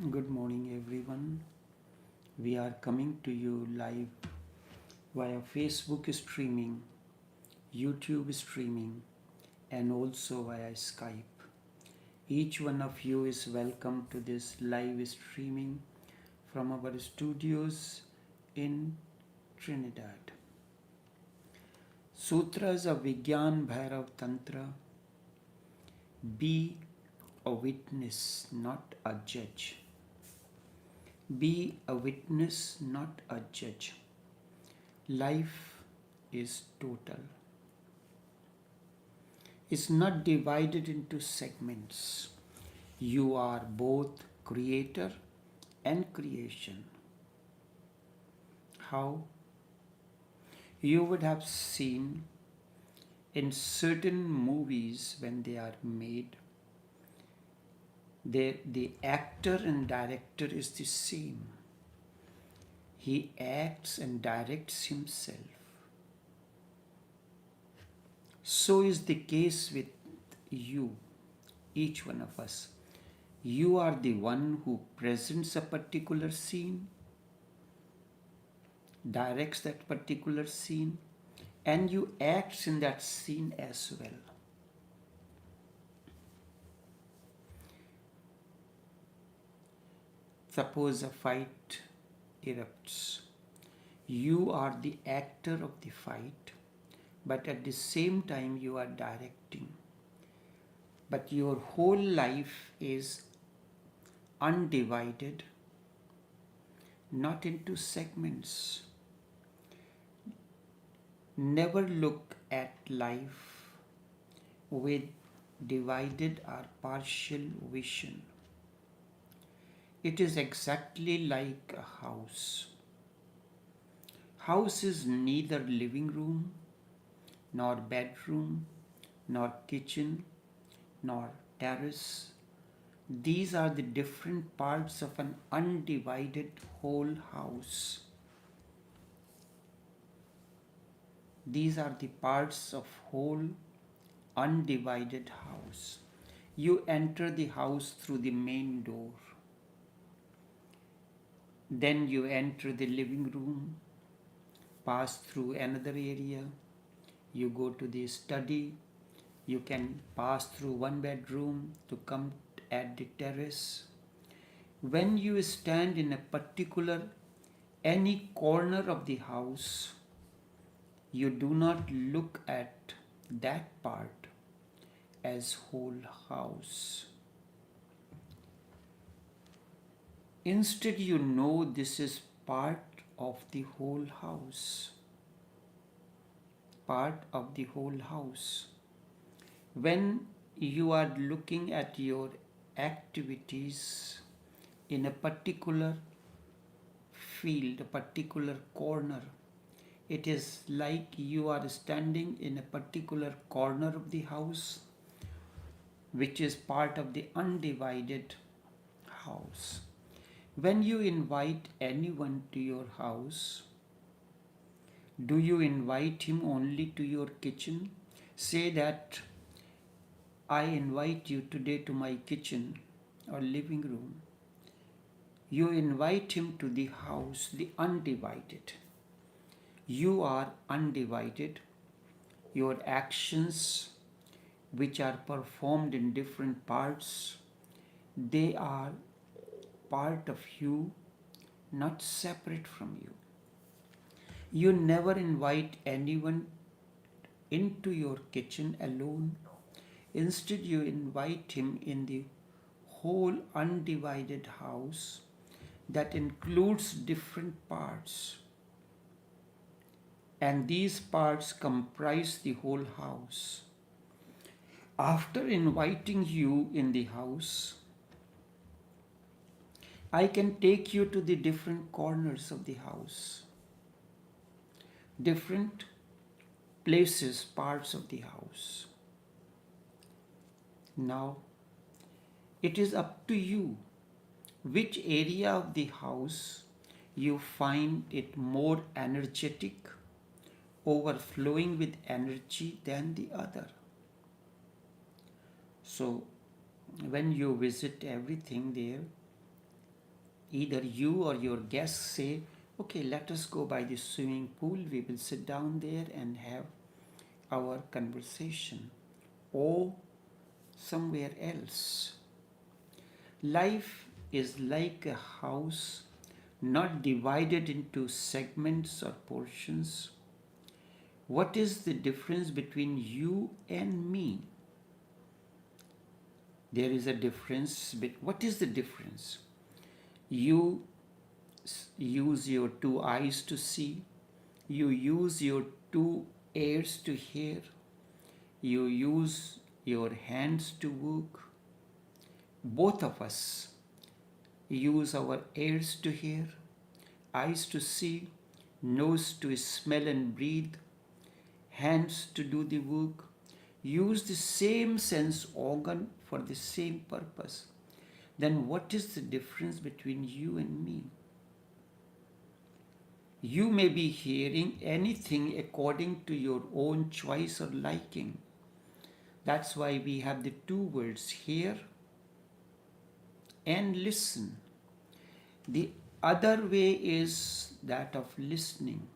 Good morning, everyone. We are coming to you live via Facebook streaming, YouTube streaming, and also via Skype. Each one of you is welcome to this live streaming from our studios in Trinidad. Sutras of Vigyan Bhairav Tantra. Be a witness, not a judge. Be a witness, not a judge. Life is total. It's not divided into segments. You are both creator and creation. How? You would have seen in certain movies when they are made, the actor and director is the same. He acts and directs himself. So is the case with you, each one of us. You are the one who presents a particular scene, directs that particular scene, and you act in that scene as well. Suppose a fight erupts. You are the actor of the fight, but at the same time you are directing. But your whole life is undivided, not into segments. Never look at life with divided or partial vision. It is exactly like a house. House is neither living room, nor bedroom, nor kitchen, nor terrace. These are the different parts of an undivided whole house. These are the parts of whole undivided house. You enter the house through the main door. Then you enter the living room, pass through another area, you go to the study, you can pass through one bedroom to come at the terrace. When you stand in a particular, any corner of the house, you do not look at that part as whole house. Instead, you know this is part of the whole house. Part of the whole house. When you are looking at your activities in a particular field, a particular corner, it is like you are standing in a particular corner of the house, which is part of the undivided house. When you invite anyone to your house, do you invite him only to your kitchen? Say that I invite you today to my kitchen or living room. You invite him to the house, the undivided. You are undivided. Your actions, which are performed in different parts, they are part of you, not separate from you. You never invite anyone into your kitchen alone. Instead, you invite him in the whole undivided house that includes different parts. And these parts comprise the whole house. After inviting you in the house, I can take you to the different corners of the house, different places, parts of the house. Now, it is up to you which area of the house you find it more energetic, overflowing with energy than the other. So, when you visit everything there, either you or your guests say, okay, let us go by the swimming pool, we will sit down there and have our conversation, or somewhere else. Life is like a house, not divided into segments or portions. What is the difference between you and me? There is a difference. What is the difference? You use your two eyes to see, you use your two ears to hear, you use your hands to work. Both of us use our ears to hear, eyes to see, nose to smell and breathe, hands to do the work. Use the same sense organ for the same purpose. Then what is the difference between you and me? You may be hearing anything according to your own choice or liking. That's why we have the two words, hear and listen. The other way is that of listening.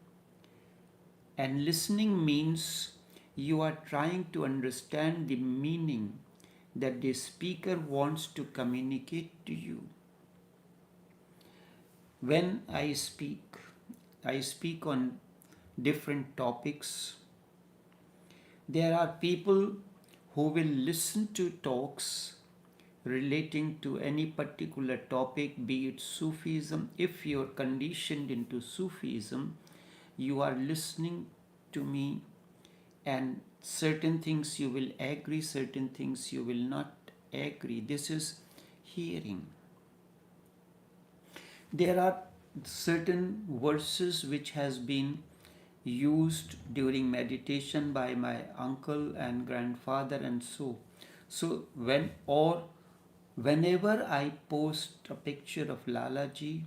And listening means you are trying to understand the meaning that the speaker wants to communicate to you. When I speak on different topics. There are people who will listen to talks relating to any particular topic, be it Sufism. If you're conditioned into Sufism, you are listening to me, and certain things you will agree, certain things you will not agree. This is hearing. There are certain verses which has been used during meditation by my uncle and grandfather, and so whenever I post a picture of Lalaji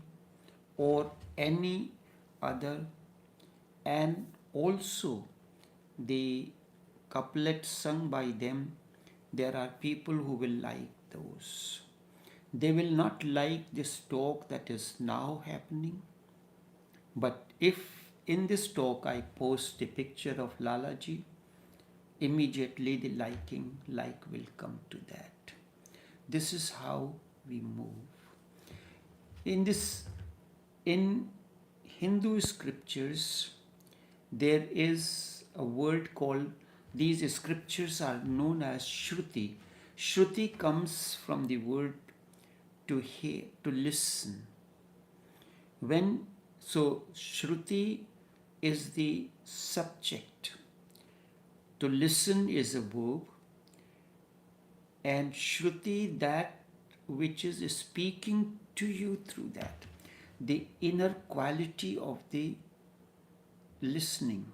or any other, and also the couplets sung by them, there are people who will like those. They will not like this talk that is now happening. But if in this talk I post a picture of Lalaji, immediately the like will come to that. This is how we move. In Hindu scriptures, there is a word called, these scriptures are known as Shruti. Shruti comes from the word to hear, to listen. So Shruti is the subject. To listen is a verb, and Shruti, that which is speaking to you through that, the inner quality of the listening.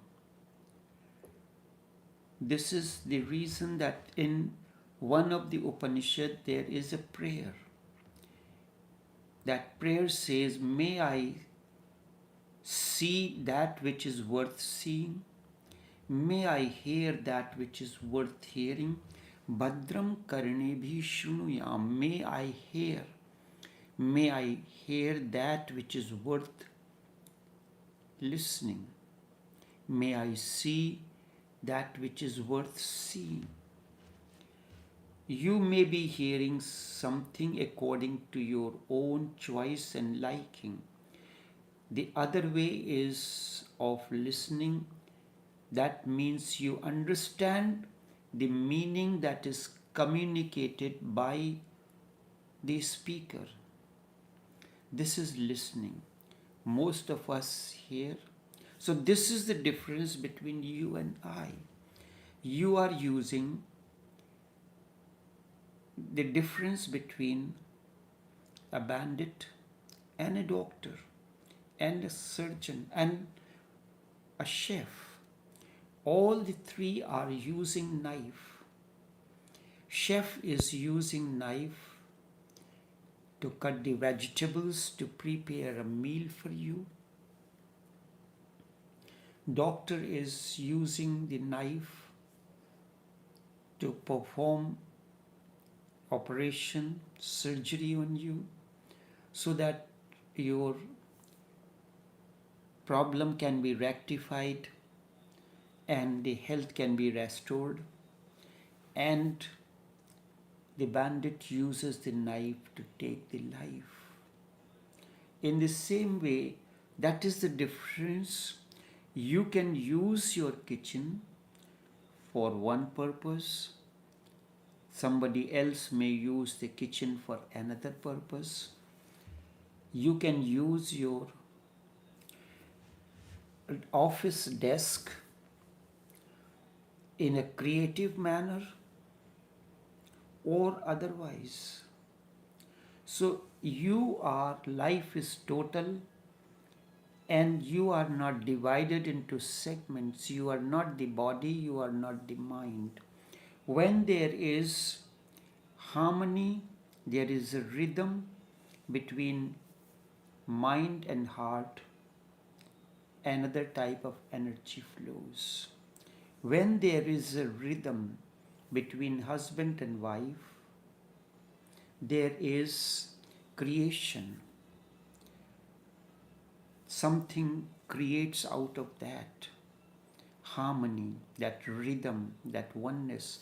This is the reason that in one of the Upanishad there is a prayer. That prayer says, may I see that which is worth seeing, may I hear that which is worth hearing, Bhadram Karnebhi Shrunuyam, may I hear that which is worth listening, may I see that which is worth seeing. You may be hearing something according to your own choice and liking. The other way is of listening. That means you understand the meaning that is communicated by the speaker. This is listening. Most of us hear. So this is the difference between you and I. You are using the difference between a bandit and a doctor and a surgeon and a chef. All the three are using knife. Chef is using knife to cut the vegetables, to prepare a meal for you. Doctor is using the knife to perform operation, surgery on you, so that your problem can be rectified and the health can be restored, and the bandit uses the knife to take the life. In the same way, that is the difference. You can use your kitchen for one purpose. Somebody else may use the kitchen for another purpose. You can use your office desk in a creative manner or otherwise. So life is total, and you are not divided into segments. You are not the body, you are not the mind. When there is harmony, there is a rhythm between mind and heart, another type of energy flows. When there is a rhythm between husband and wife, there is creation. Something creates out of that harmony, that rhythm, that oneness.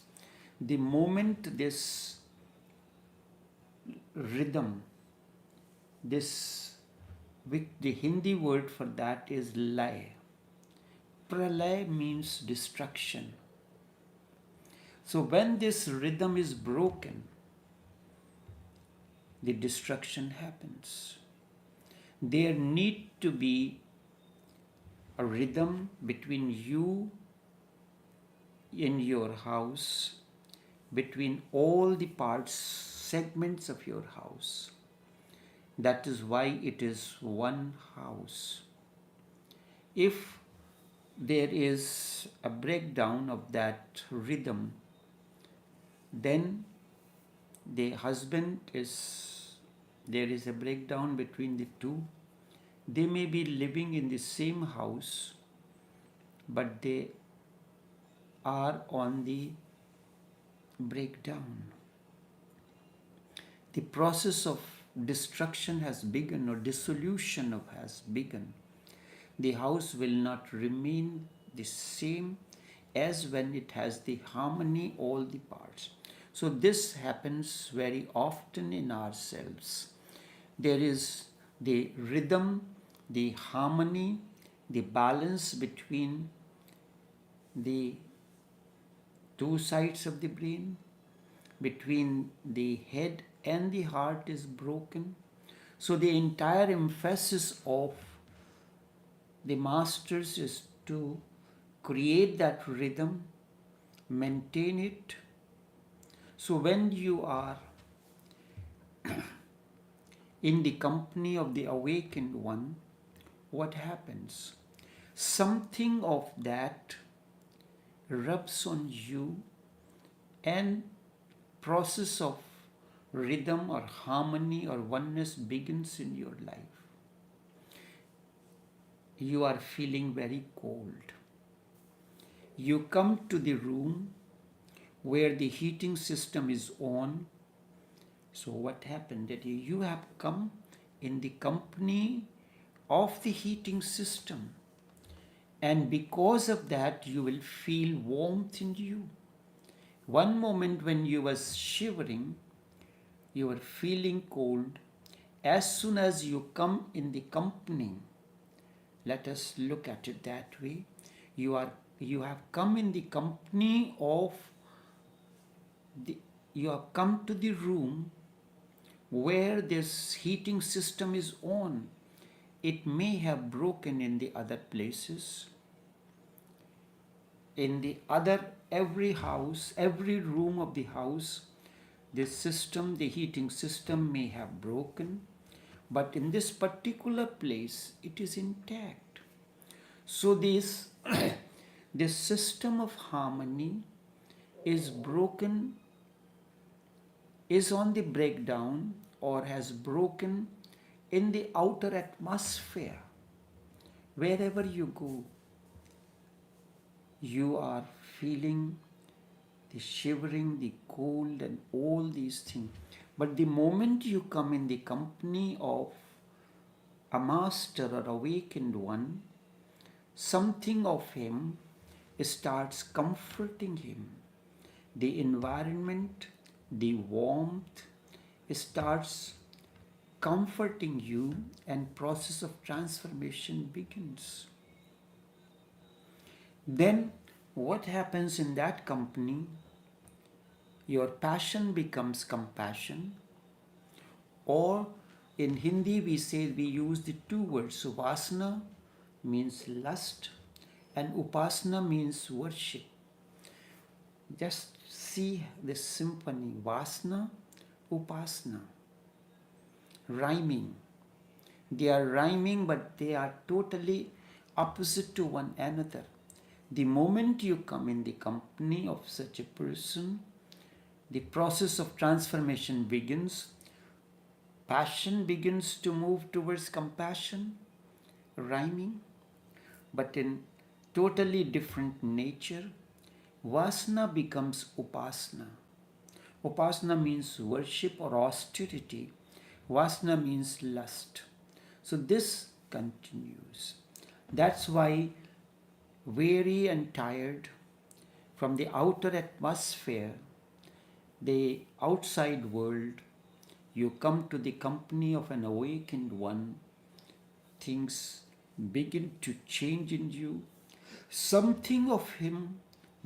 The moment this rhythm, the Hindi word for that is lay. Pralay means destruction. So when this rhythm is broken, the destruction happens. There need to be a rhythm between you in your house, between all the parts, segments of your house. That is why it is one house. If there is a breakdown of that rhythm, then there is a breakdown between the two. They may be living in the same house, but they are on the breakdown. The process of destruction has begun, or dissolution has begun. The house will not remain the same as when it has the harmony, all the parts. So this happens very often in ourselves. There is the rhythm, the harmony, the balance between the two sides of the brain, between the head and the heart is broken. So the entire emphasis of the masters is to create that rhythm, maintain it. So when you are in the company of the awakened one, what happens? Something of that rubs on you, and process of rhythm or harmony or oneness begins in your life. You are feeling very cold. You come to the room where the heating system is on. So what happened? That you have come in the company of the heating system, and because of that you will feel warmth in you. One moment when you were shivering, you were feeling cold. As soon as you come in the company, let us look at it that way. You have come in the company of you have come to the room where this heating system is on. It may have broken in the other places. In the every house, every room of the house, this system, the heating system may have broken, but in this particular place, it is intact. So this, this system of harmony is broken, is on the breakdown, or has broken in the outer atmosphere. Wherever you go, you are feeling the shivering, the cold, and all these things. But the moment you come in the company of a master or awakened one, something of him starts comforting him. The environment, the warmth starts comforting you, and process of transformation begins. Then what happens in that company? Your passion becomes compassion, or in Hindi we use the two words. Vasana means lust and upasana means worship. Just see this symphony, Vasana, upasana, rhyming. They are rhyming, but they are totally opposite to one another. The moment you come in the company of such a person, the process of transformation begins. Passion begins to move towards compassion, rhyming, but in totally different nature. Vasana becomes upasana. Upasana means worship or austerity. Vasana means lust. So this continues. That's why, weary and tired from the outer atmosphere, the outside world, you come to the company of an awakened one, things begin to change in you. Something of him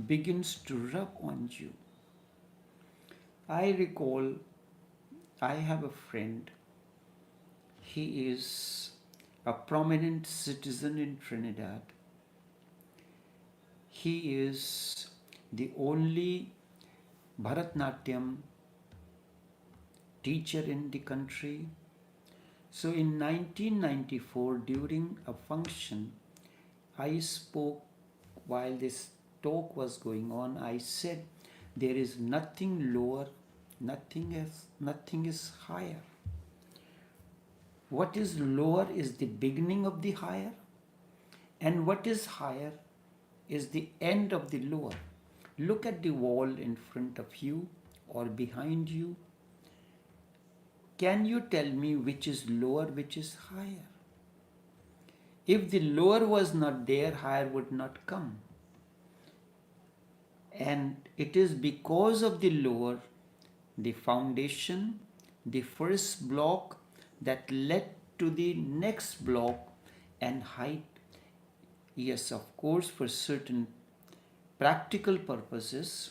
begins to rub on you. I recall, I have a friend. He is a prominent citizen in Trinidad. He is the only Bharatnatyam teacher in the country. So in 1994, during a function, I spoke while this talk was going on. I said, there is nothing lower, nothing is higher. What is lower is the beginning of the higher, and what is higher is the end of the lower. Look at the wall in front of you or behind you. Can you tell me which is lower, which is higher? If the lower was not there, higher would not come. And it is because of the lower, the foundation, the first block that led to the next block and height. Yes, of course, for certain practical purposes,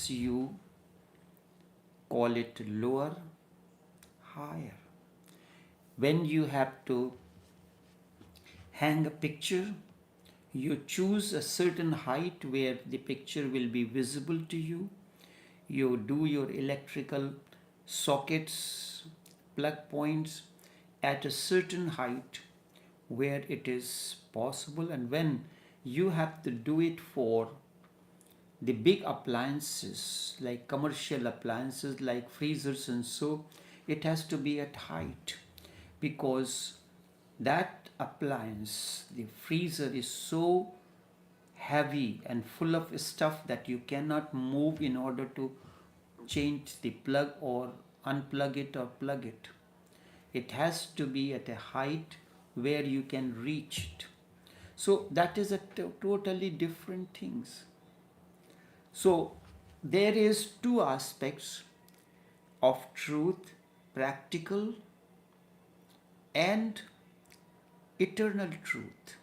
you call it lower, higher. When you have to hang a picture, you choose a certain height where the picture will be visible to you. You do your electrical sockets, plug points at a certain height where it is possible. And when you have to do it for the big appliances, like commercial appliances like freezers and so, it has to be at height, because that appliance, the freezer, is so heavy and full of stuff that you cannot move in order to change the plug or unplug it or plug it. It has to be at a height where you can reach it. So that is a totally different things. So there is two aspects of truth, practical and eternal truth.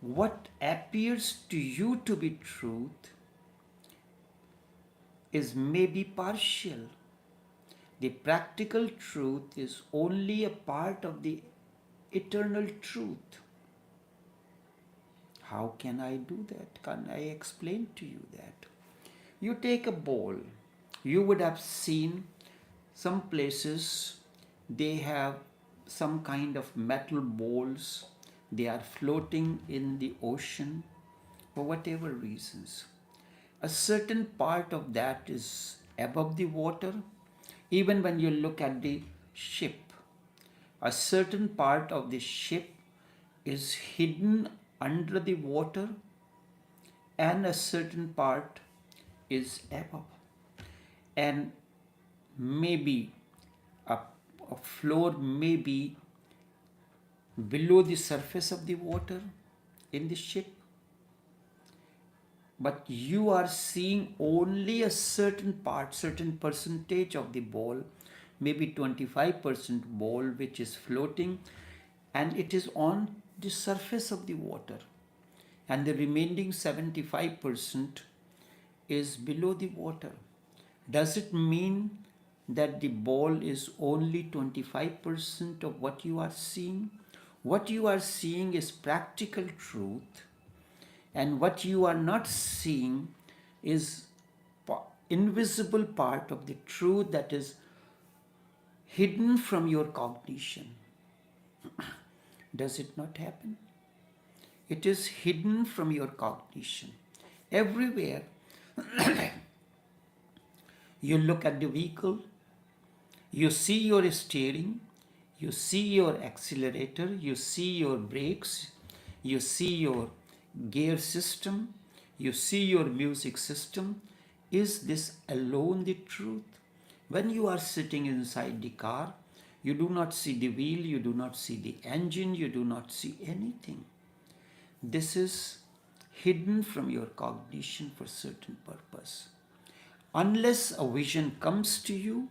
What appears to you to be truth is maybe partial. The practical truth is only a part of the eternal truth. How can I do that? Can I explain to you that? You take a bowl. You would have seen some places they have some kind of metal bowls. They are floating in the ocean for whatever reasons. A certain part of that is above the water. Even when you look at the ship, a certain part of the ship is hidden under the water and a certain part is above. And maybe or floor may be below the surface of the water in the ship, but you are seeing only a certain part, certain percentage of the ball, maybe 25% ball which is floating, and it is on the surface of the water, and the remaining 75% is below the water. Does it mean that the ball is only 25% of what you are seeing? What you are seeing is practical truth, and what you are not seeing is invisible part of the truth that is hidden from your cognition. Does it not happen? It is hidden from your cognition. Everywhere you look at the vehicle, you see your steering, you see your accelerator, you see your brakes, you see your gear system, you see your music system. Is this alone the truth? When you are sitting inside the car, you do not see the wheel, you do not see the engine, you do not see anything. This is hidden from your cognition for certain purpose. Unless a vision comes to you,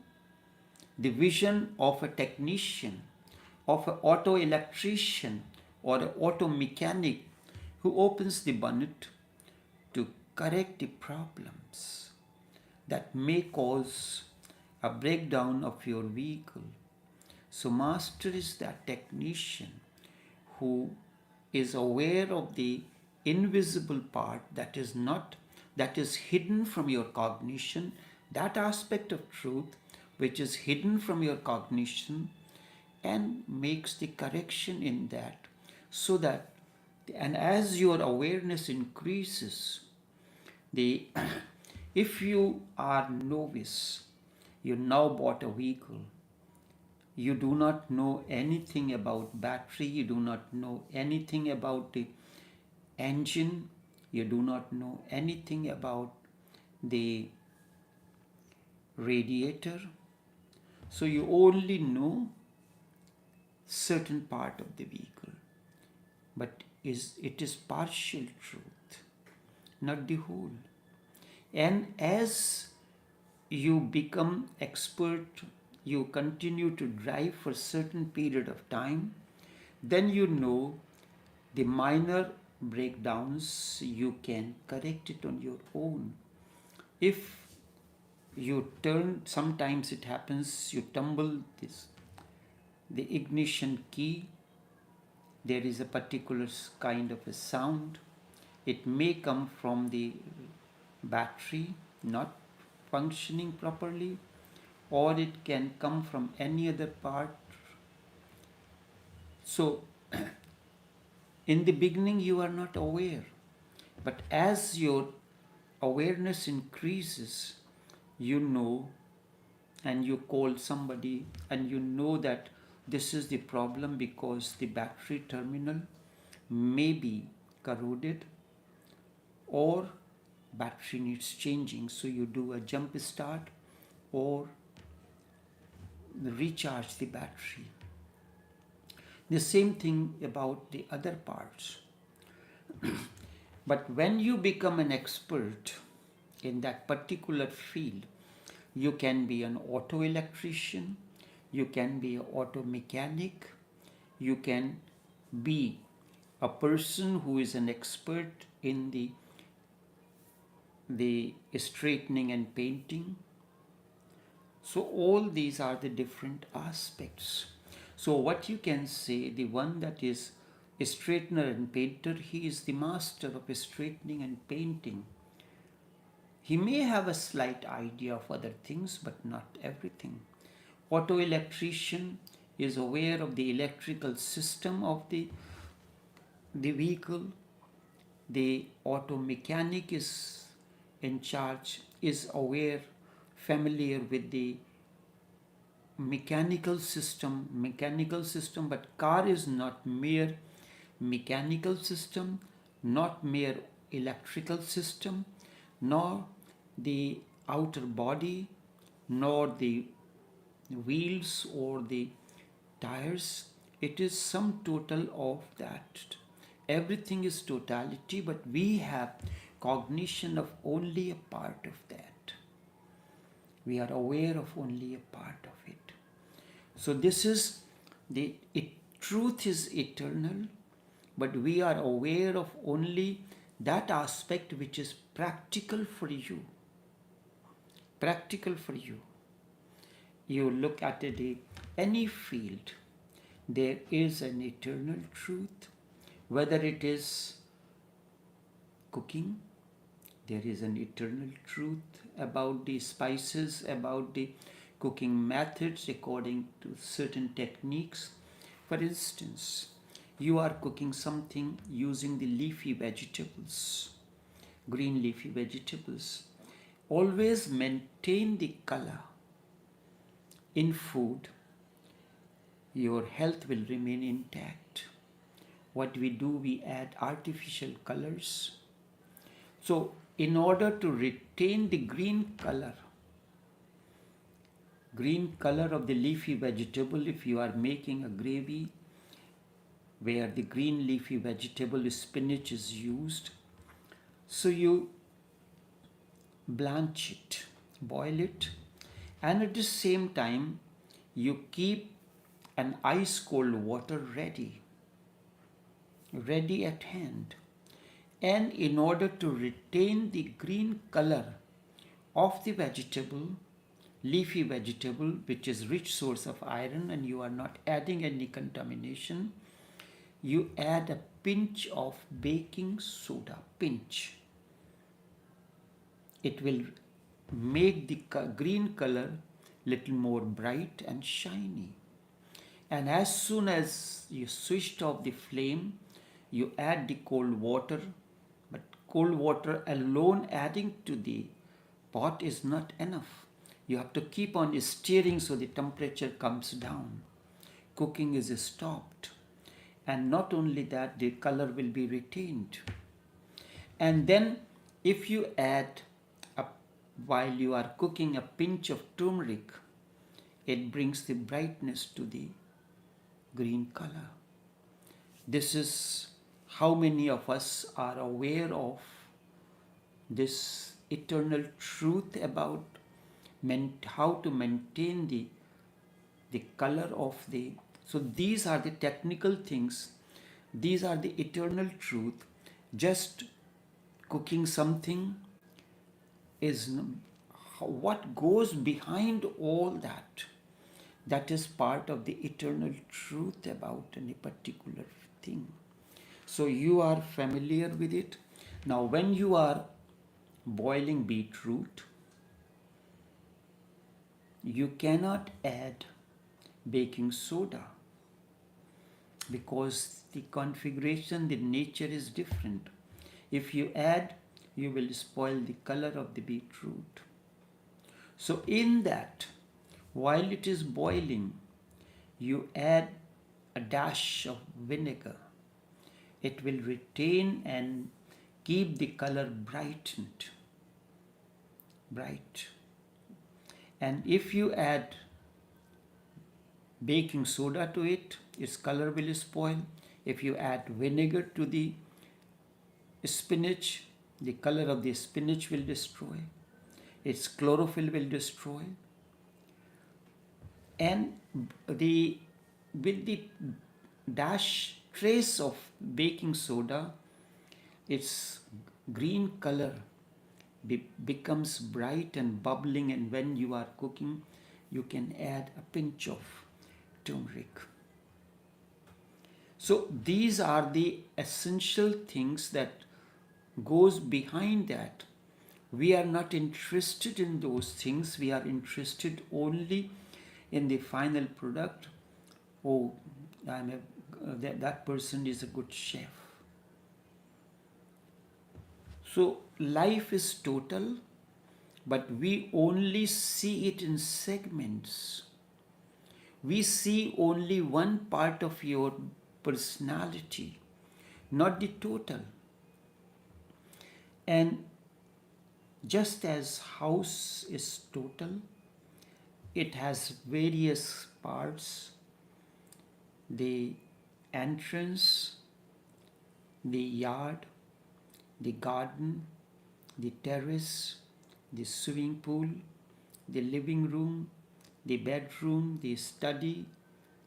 the vision of a technician, of an auto electrician or an auto mechanic who opens the bonnet to correct the problems that may cause a breakdown of your vehicle. So master is that technician who is aware of the invisible part that is hidden from your cognition, that aspect of truth which is hidden from your cognition, and makes the correction in that, so that, and as your awareness increases, if you are novice, you now bought a vehicle, you do not know anything about battery, you do not know anything about the engine, you do not know anything about the radiator, so you only know certain part of the vehicle, but it is partial truth, not the whole. And as you become expert, you continue to drive for a certain period of time, then you know the minor breakdowns, you can correct it on your own. If you turn, sometimes it happens, you tumble the ignition key, there is a particular kind of a sound. It may come from the battery not functioning properly, or it can come from any other part. So in the beginning you are not aware, but as your awareness increases, you know, and you call somebody and you know that this is the problem because the battery terminal may be corroded or battery needs changing, so you do a jump start or recharge the battery. The same thing about the other parts. But when you become an expert in that particular field, you can be an auto electrician, you can be an auto mechanic, you can be a person who is an expert in the straightening and painting. So all these are the different aspects. So what you can say, the one that is a straightener and painter, he is the master of straightening and painting. He may have a slight idea of other things, but not everything. Auto electrician is aware of the electrical system of the vehicle. The auto mechanic is in charge, is aware, familiar with the mechanical system, but car is not mere mechanical system, not mere electrical system, nor the outer body, nor the wheels or the tires, it is sum total of that. Everything is totality, but we have cognition of only a part of that. We are aware of only a part of it. So this is truth is eternal, but we are aware of only that aspect which is practical for you. Practical for you. You look at any field, there is an eternal truth. Whether it is cooking, there is an eternal truth about the spices, about the cooking methods according to certain techniques. For instance, you are cooking something using the leafy vegetables, green leafy vegetables. Always maintain the color. In food, your health will remain intact. What we do, we add artificial colors. So, in order to retain the green color of the leafy vegetable, if you are making a gravy where the green leafy vegetable spinach is used, so you blanch it, boil it, and at the same time you keep an ice cold water ready at hand. And in order to retain the green color of the vegetable, leafy vegetable, which is rich source of iron, and you are not adding any contamination, you add a pinch of baking soda, pinch. It will make the green color little more bright and shiny. And as soon as you switched off the flame, you add the cold water. But cold water alone adding to the pot is not enough. You have to keep on stirring so the temperature comes down. Cooking is stopped. And not only that, the color will be retained. And then if you add, while you are cooking, a pinch of turmeric, it brings the brightness to the green color. This is how many of us are aware of this eternal truth about how to maintain the color of the. So these are the technical things. These are the eternal truth. Just cooking something is what goes behind all that. That is part of the eternal truth about any particular thing. So you are familiar with it. Now when you are boiling beetroot, you cannot add baking soda because the configuration, the nature is different. If you add, you will spoil the color of the beetroot. So in that, while it is boiling, you add a dash of vinegar. It will retain and keep the color bright. And if you add baking soda to it, its color will spoil. If you add vinegar to the spinach, the color of the spinach will destroy. Its chlorophyll will destroy. And with the dash trace of baking soda, its green color becomes bright and bubbling, and when you are cooking, you can add a pinch of turmeric. So these are the essential things that goes behind that. We are not interested in those things. We are interested only in the final product. Oh, that person is a good chef. So life is total, but we only see it in segments. We see only one part of your personality, not the total. And just as house is total, it has various parts: the entrance, the yard, the garden, the terrace, the swimming pool, the living room, the bedroom, the study,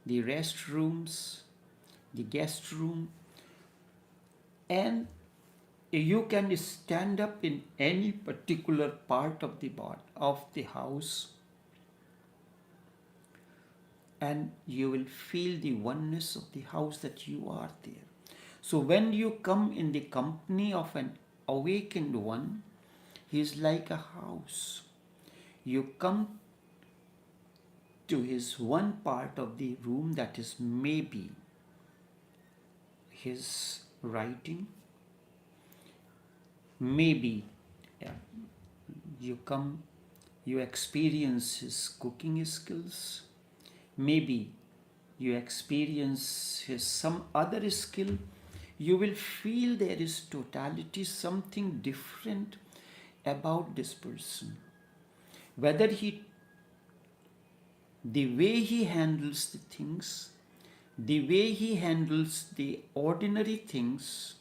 the restrooms, the guest room, and you can stand up in any particular part of the house, and you will feel the oneness of the house, that you are there. So when you come in the company of an awakened one, he is like a house. You come to his one part of the room, that is maybe his writing, maybe you come, you experience his cooking skills, maybe you experience his some other skill. You will feel there is totality, something different about this person. Whether the way he handles the things, the way he handles the ordinary things,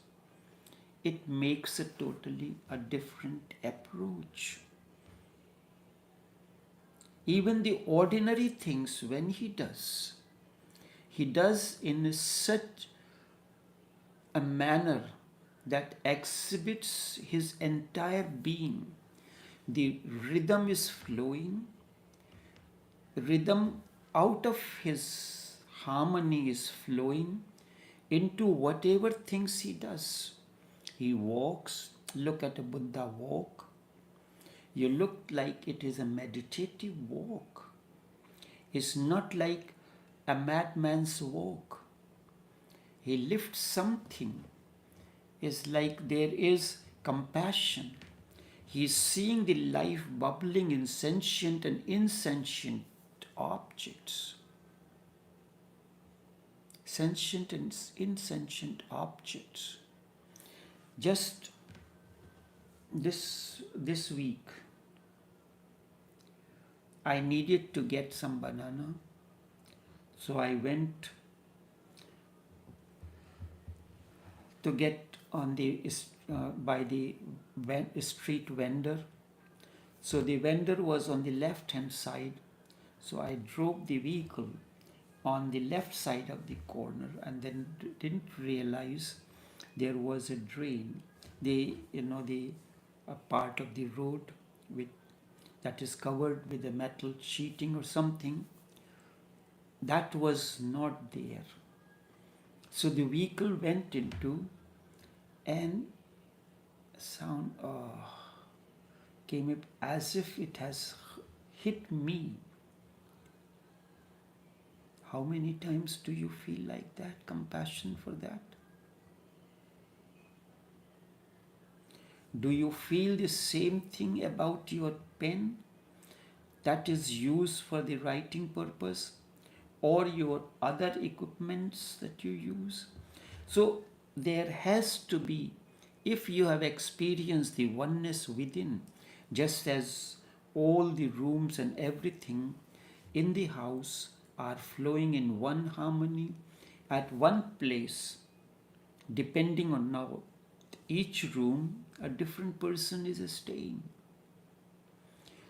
it makes a totally a different approach. Even the ordinary things, when he does in such a manner that exhibits his entire being. The rhythm is flowing, rhythm out of his harmony is flowing into whatever things he does. He walks, look at a Buddha walk. You look like it is a meditative walk. It's not like a madman's walk. He lifts something. It's like there is compassion. He is seeing the life bubbling in sentient and insentient objects. Sentient and insentient objects. Just this week, I needed to get some banana. So I went to get on the by the street vendor. So the vendor was on the left hand side. So I drove the vehicle on the left side of the corner, and then didn't realize there was a drain. The part of the road that is covered with a metal sheeting or something, that was not there. So the vehicle went into, and sound came up as if it has hit me. How many times do you feel like that? Compassion for that? Do you feel the same thing about your pen that is used for the writing purpose, or your other equipments that you use? So there has to be, if you have experienced the oneness within, just as all the rooms and everything in the house are flowing in one harmony at one place, depending on now each room a different person is staying.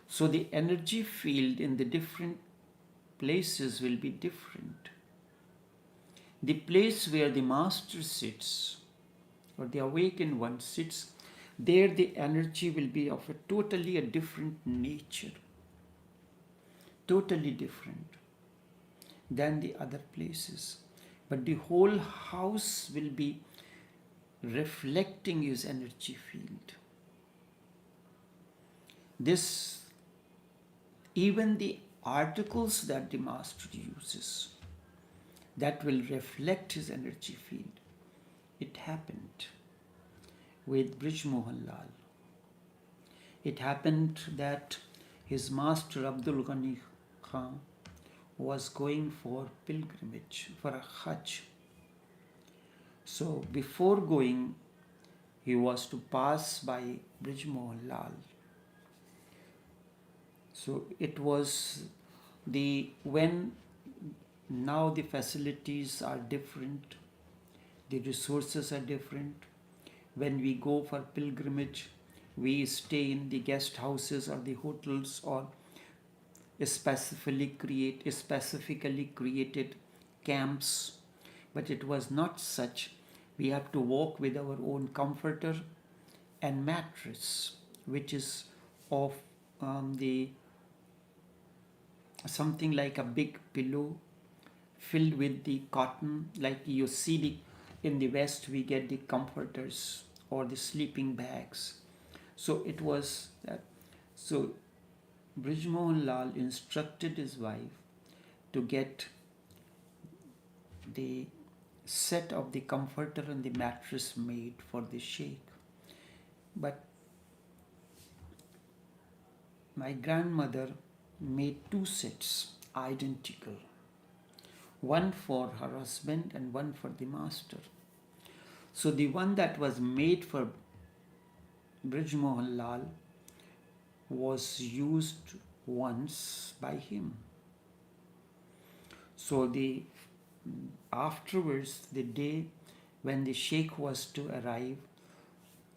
So the energy field in the different places will be different. The place where the master sits, or the awakened one sits, there the energy will be of a different nature, totally different than the other places. But the whole house will be reflecting his energy field. Even the articles that the master uses, that will reflect his energy field. It happened with Brij Mohan Lal. It happened that his master Abdul Ghani Khan was going for pilgrimage, for a Hajj. So before going, he was to pass by Brij Mohan Lal. So it was When now the facilities are different, the resources are different. When we go for pilgrimage, we stay in the guest houses or the hotels or specifically created camps, but it was not such. We have to walk with our own comforter and mattress, which is of the something like a big pillow filled with the cotton, like you see in the West we get the comforters or the sleeping bags. So it was that. So Brij Mohan Lal instructed his wife to get the set of the comforter and the mattress made for the sheikh. But my grandmother made two sets identical, one for her husband and one for the master. So the one that was made for Brij Mohan Lal was used once by him. So afterwards, the day when the sheikh was to arrive,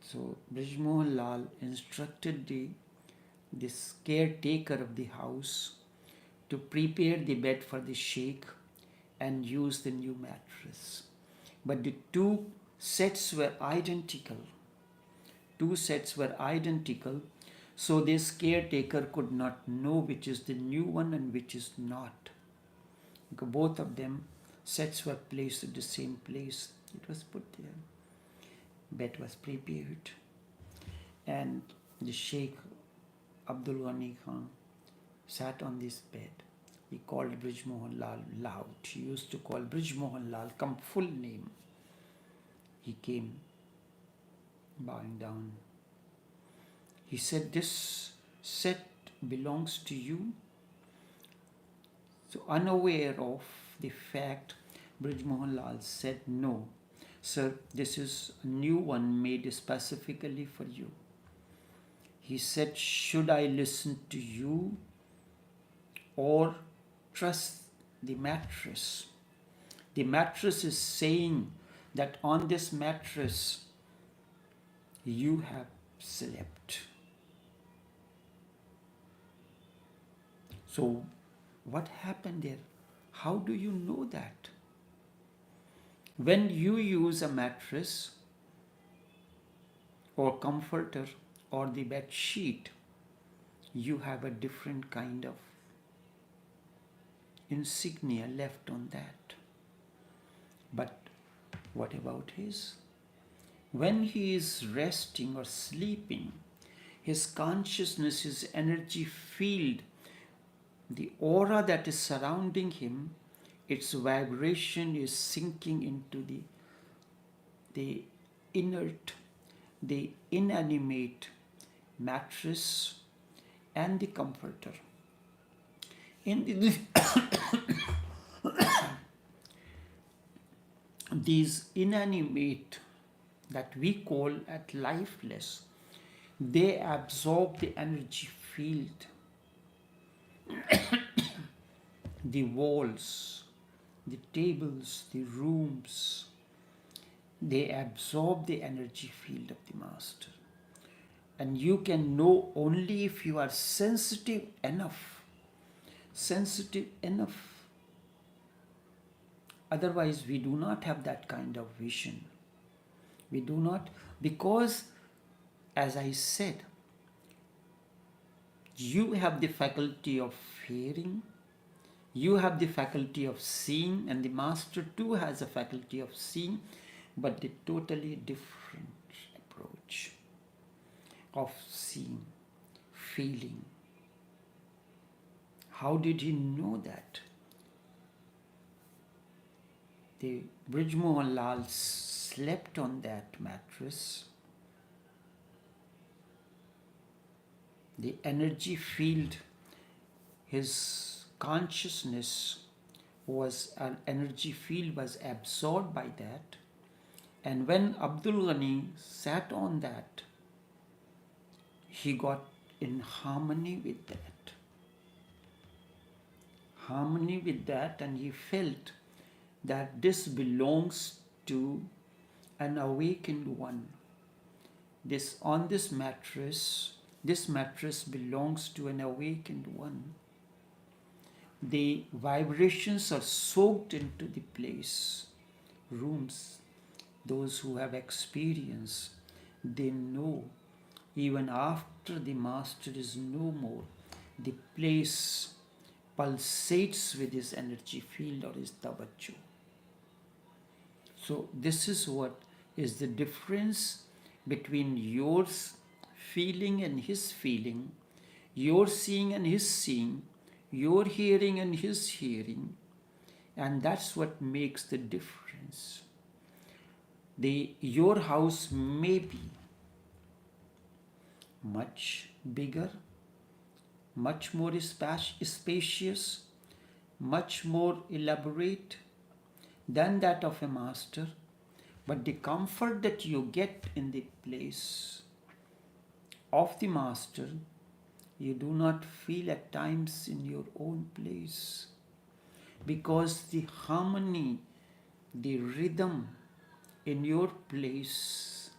so Brij Mohan Lal instructed this caretaker of the house to prepare the bed for the sheikh and use the new mattress. But the two sets were identical. So this caretaker could not know which is the new one and which is not. Because both of them sets were placed at the same place. It was put there. Bed was prepared. And the Sheikh Abdul Ghani Khan sat on this bed. He called Brij Mohan Lal loud. He used to call Brij Mohan Lal, come full name. He came bowing down. He said, this set belongs to you. So unaware of the fact, Brij Mohan Lal said, no, sir, this is a new one made specifically for you. He said, should I listen to you or trust the mattress? The mattress is saying that on this mattress you have slept. So what happened there? How do you know that? When you use a mattress or comforter or the bed sheet, you have a different kind of insignia left on that. But what about his? When he is resting or sleeping, his consciousness, his energy field, the aura that is surrounding him, its vibration is sinking into the inert, the inanimate mattress and the comforter. These inanimate that we call at lifeless, they absorb the energy field. The walls, the tables, the rooms, they absorb the energy field of the master. And you can know only if you are sensitive enough. Otherwise, we do not have that kind of vision. We do not, because, as I said, you have the faculty of hearing, you have the faculty of seeing, and the master too has a faculty of seeing, but the totally different approach of seeing, feeling. How did he know that? The Brij Mohan Lal slept on that mattress. The energy field, his consciousness was, an energy field was absorbed by that. And when Abdul Ghani sat on that, he got in harmony with that. harmony with that, and he felt that this belongs to an awakened one. This mattress belongs to an awakened one. The vibrations are soaked into the place. Rooms, those who have experience, they know even after the master is no more, the place pulsates with his energy field or his tabachu. So this is what is the difference between your feeling and his feeling, your seeing and his seeing, your hearing and his hearing, and that's what makes the difference. Your house may be much bigger, much more spacious, much more elaborate than that of a master, but the comfort that you get in the place of the master, you do not feel at times in your own place, because the harmony, the rhythm in your place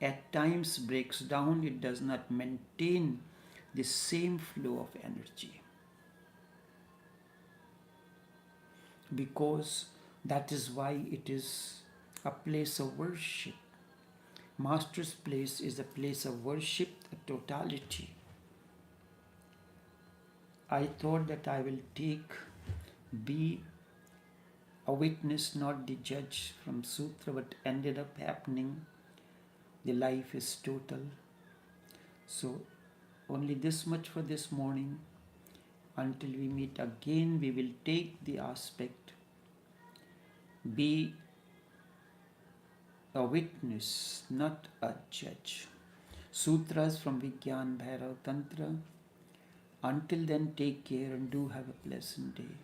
at times breaks down. It does not maintain the same flow of energy, because that is why it is a place of worship. Master's place is a place of worship, a totality. I thought that I will be a witness, not the judge from Sutra, but ended up happening. The life is total. So only this much for this morning. Until we meet again, we will take the aspect, be a witness, not a judge. Sutras from Vigyan Bhairav Tantra. Until then, take care and do have a pleasant day.